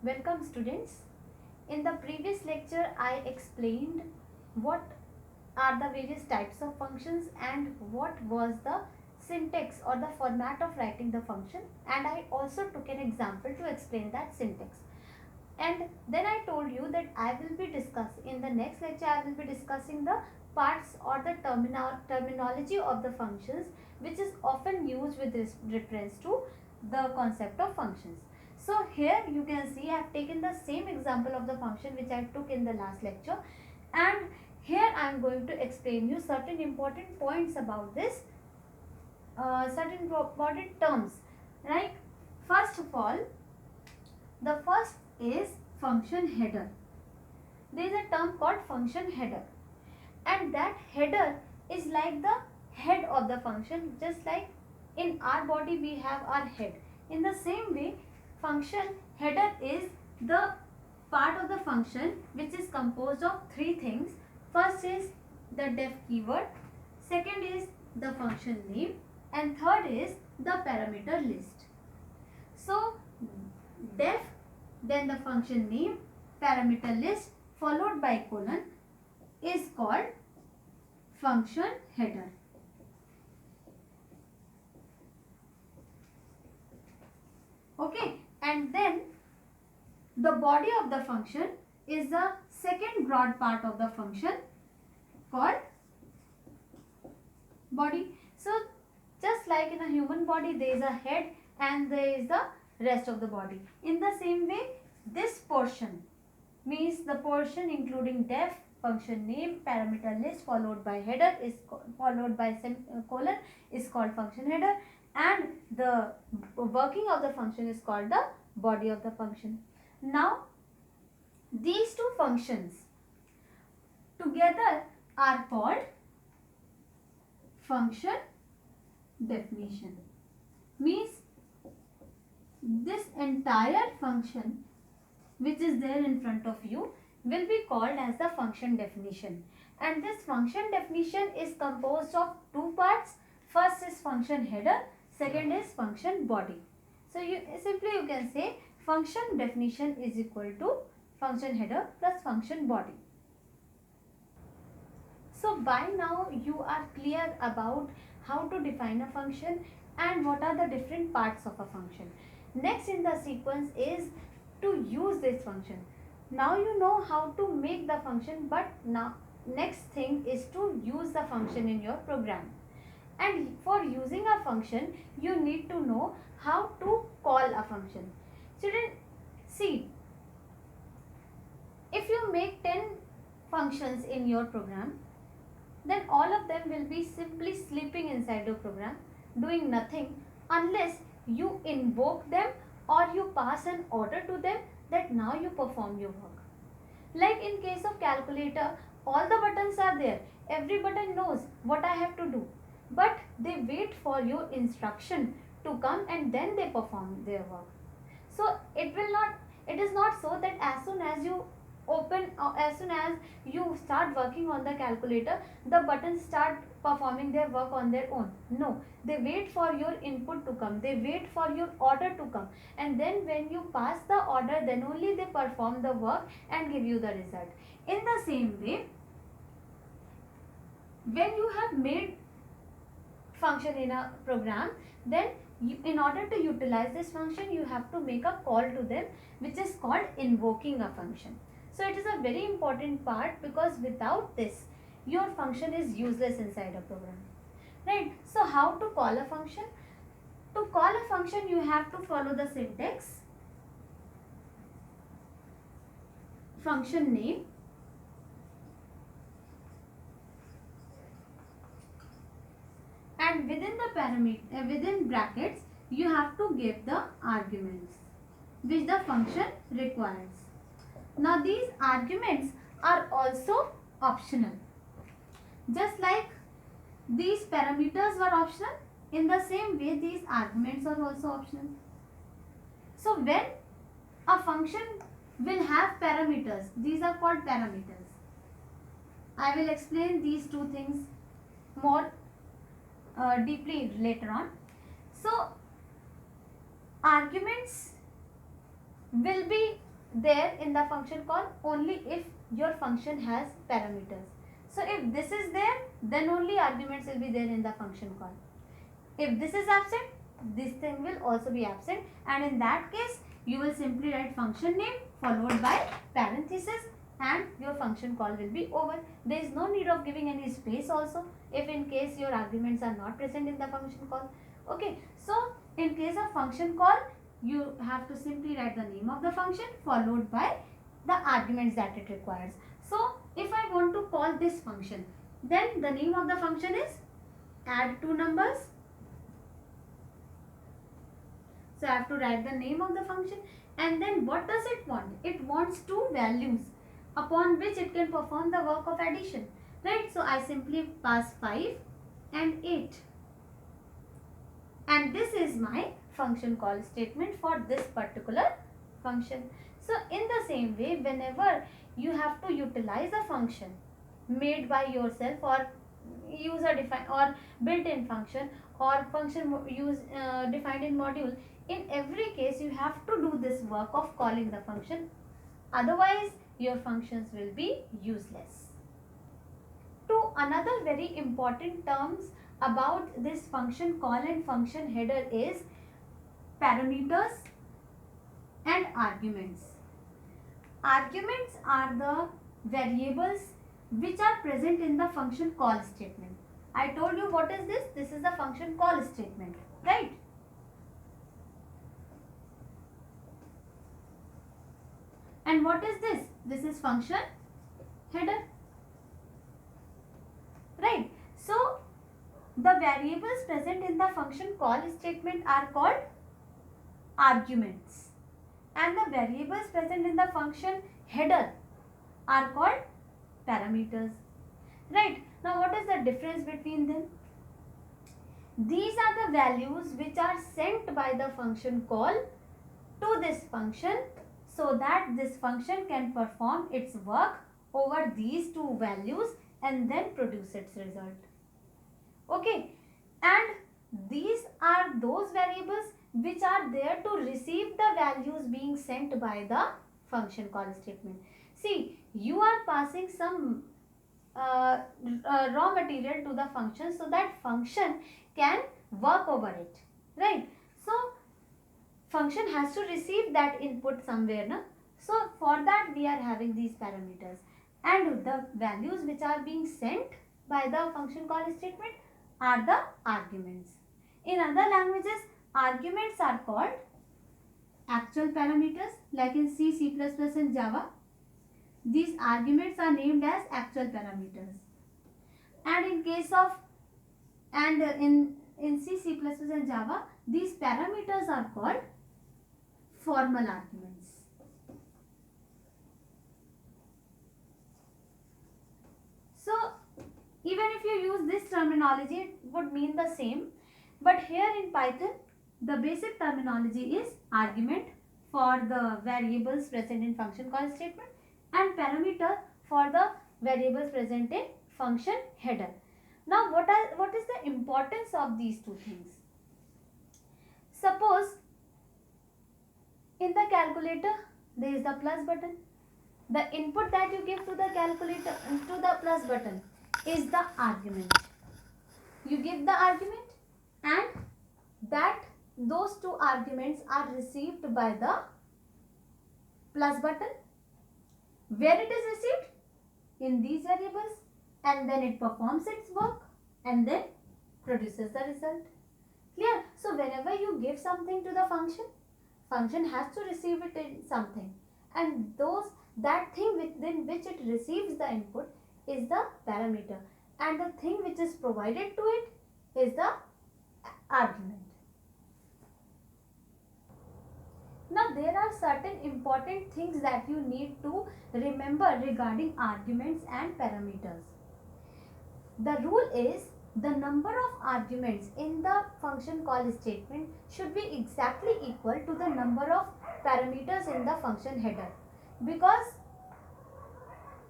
Welcome students. In the previous lecture I explained what are the various types of functions and what was the syntax or the format of writing the function, and I also took an example to explain that syntax. And then I told you that I will be discussing in the next lecture, I will be discussing the parts or the terminology of the functions which is often used with reference to the concept of functions. So here you can see I have taken the same example of the function which I took in the last lecture, and here I am going to explain you certain important points about this, certain important terms, right? First of all, the first is function header. There is a term called function header, and that header is like the head of the function. Just like in our body we have our head, in the same way function header is the part of the function which is composed of three things. First is the def keyword, second is the function name, and third is the parameter list. So def, then the function name, parameter list followed by colon is called function header. Okay, and then the body of the function is the second broad part of the function called body. So just like in a human body there is a head and there is the rest of the body. In the same way, this portion means the portion including def, function name, parameter list followed by header is followed by colon is called function header, and the working of the function is called the body of the function. Now these two functions together are called function definition. Means this entire function which is there in front of you will be called as the function definition, and this function definition is composed of two parts. First is function header, second is function body. So you can say function definition is equal to function header plus function body. So by now you are clear about how to define a function and what are the different parts of a function. Next in the sequence is to use this function. Now you know how to make the function, but now next thing is to use the function in your program. And for using a function, you need to know how to call a function. Children, see, if you make 10 functions in your program, then all of them will be simply sleeping inside your program, doing nothing unless you invoke them or you pass an order to them that now you perform your work. Like in case of calculator, all the buttons are there. Every button knows what I have to do. But they wait for your instruction to come and then they perform their work. So it is not so that as soon as you as soon as you start working on the calculator, the buttons start performing their work on their own. No, they wait for your input to come, they wait for your order to come, and then when you pass the order, then only they perform the work and give you the result. In the same way, when you have made function in a program, then in order to utilize this function, you have to make a call to them, which is called invoking a function. So it is a very important part, because without this your function is useless inside a program, right? So how to call a function? To call a function you have to follow the syntax: function name, and within the parameter within brackets you have to give the arguments which the function requires. Now these arguments are also optional. Just like these parameters were optional, in the same way these arguments are also optional. So when a function will have parameters, these are called parameters. I will explain these two things more deeply later on. So arguments will be there in the function call only if your function has parameters. So if this is there, then only arguments will be there in the function call. If this is absent, this thing will also be absent, and in that case you will simply write function name followed by parenthesis and your function call will be over. There is no need of giving any space also if in case your arguments are not present in the function call. Okay, so in case of function call, you have to simply write the name of the function followed by the arguments that it requires. So if I want to call this function, then the name of the function is add two numbers. So I have to write the name of the function, and then what does it want? It wants two values upon which it can perform the work of addition, right? So I simply pass 5 and 8, and this is my function call statement for this particular function. So in the same way, whenever you have to utilize a function made by yourself or user defined or built-in function or function defined in module, in every case you have to do this work of calling the function, otherwise your functions will be useless. To another very important terms about this function call and function header is parameters and arguments. Arguments are the variables which are present in the function call statement. I told you what is this? This is the function call statement, right? And what is this? This is function header, right? So the variables present in the function call statement are called arguments, and the variables present in the function header are called parameters, right? Now what is the difference between them? These are the values which are sent by the function call to this function so that this function can perform its work over these two values and then produce its result. Okay, and these are those variables which are there to receive the values being sent by the function call statement. See, you are passing some raw material to the function so that function can work over it, right? So function has to receive that input somewhere, na? So for that we are having these parameters, and the values which are being sent by the function call statement are the arguments. In other languages, arguments are called actual parameters, like in C, C++ and Java. These arguments are named as actual parameters. And in case of in C, C++ and Java, these parameters are called formal arguments. So even if you use this terminology, it would mean the same. But here in Python, the basic terminology is argument for the variables present in function call statement and parameter for the variables present in function header. Now what is the importance of these two things? Suppose in the calculator there is the plus button. The input that you give to the calculator, to the plus button, is the argument. You give the argument, and that those two arguments are received by the plus button. Where it is received? In these variables, and then it performs its work and then produces the result. Clear? So whenever you give something to the function has to receive it in something, and that thing within which it receives the input is the parameter, and the thing which is provided to it is the argument. Now there are certain important things that you need to remember regarding arguments and parameters. The rule is the number of arguments in the function call statement should be exactly equal to the number of parameters in the function header, because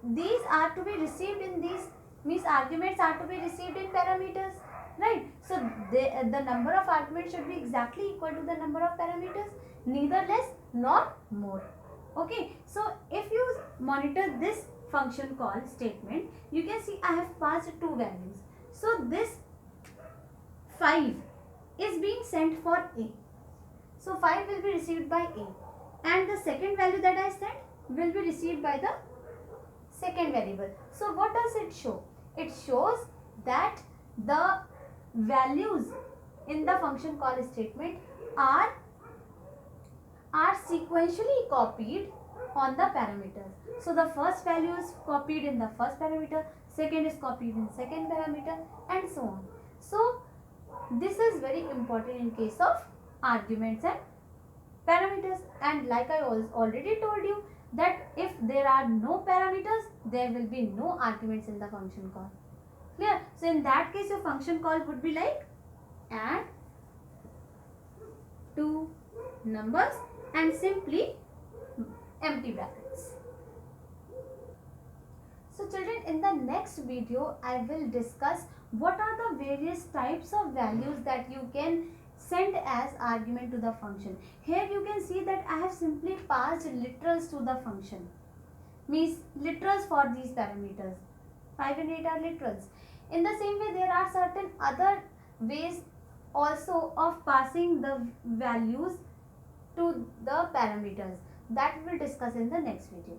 these are to be received in these, means arguments are to be received in parameters, right? So the number of arguments should be exactly equal to the number of parameters, neither less nor more. Okay, so if you monitor this function call statement, you can see I have passed two values. So this 5 is being sent for A. So 5 will be received by A, and the second value that I sent will be received by the second variable. So what does it show? It shows that the values in the function call statement are sequentially copied on the parameters. So the first value is copied in the first parameter, second is copied in second parameter, and so on. So this is very important in case of arguments and parameters. And like I already told you that if there are no parameters, there will be no arguments in the function call. Clear? So in that case, your function call would be like add two numbers and simply empty brackets. So children, in the next video, I will discuss what are the various types of values that you can send as argument to the function. Here you can see that I have simply passed literals to the function. Means literals for these parameters. 5 and 8 are literals. In the same way, there are certain other ways also of passing the values to the parameters that we will discuss in the next video.